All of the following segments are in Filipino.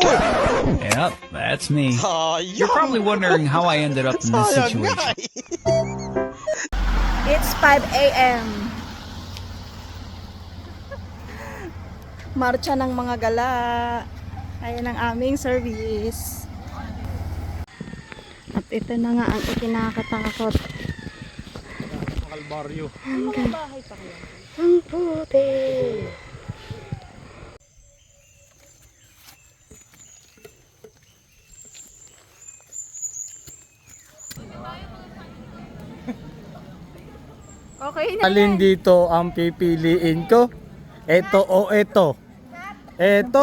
Yep, that's me. You're probably wondering how I ended up in this situation. It's 5 a.m. Marcha ng mga gala. Ayan ang aming service. At ito na nga ang ikinakatakot. Kalbaryo. Ang puti. Okay na. Alin dito ang pipiliin ko? Ito o ito? Ito.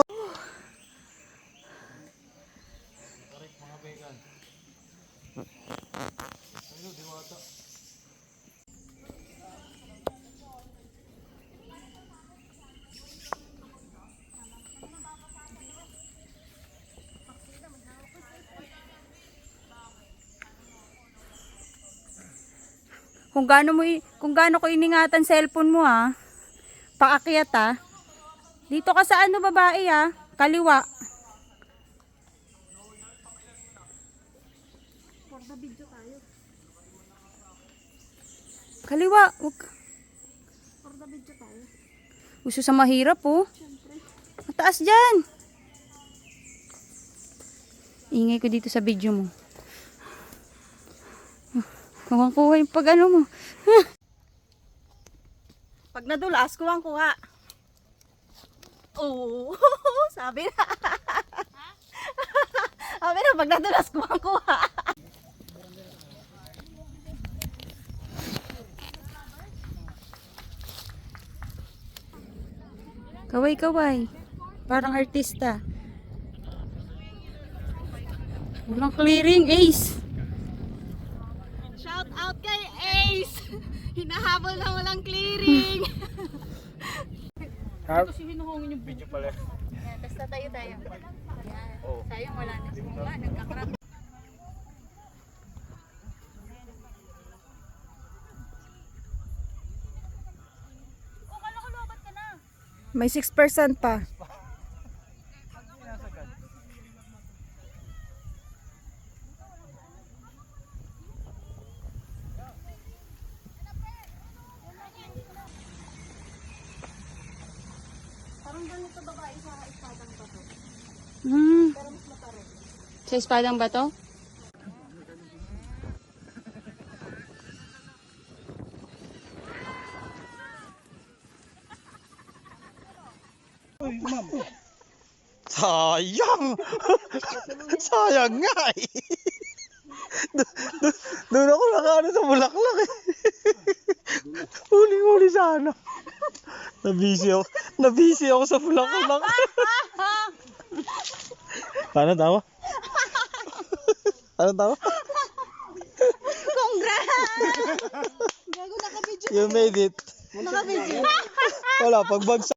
Kung gaano ko iningatan cellphone mo ha. Paakyat ha. Dito ka sa ano babae ha. Kaliwa. Kaliwa. Gusto sa mahirap oh. Mataas dyan. Ingay ko dito sa video mo. Kuha yung pag ano mo. Pag nadulas, kuha. Oo. Sabi na. Sabi na, pag nadulas, kuha. Kaway. Parang artista. Walang clearing, Ace. Shout out kay Ace! Hinahabol na walang clearing! Kasi hinuhungin yung Video pala. Yan, basta tayo. Yan. Oh. Sayang wala na bunga, nagkakrap. May 6% pa. Parang ganito babae sa espadang bato. Pero mas matarik. Sa espadang bato? Sayang! Sayang nga eh! Doon ako nakaano sa bulaklak eh. Huli sana. Nabisi ako sa bulaklak. Paano tawa? Congrats! Gago, naka-video. You made it. Naka-video. Wala, pagbagsak.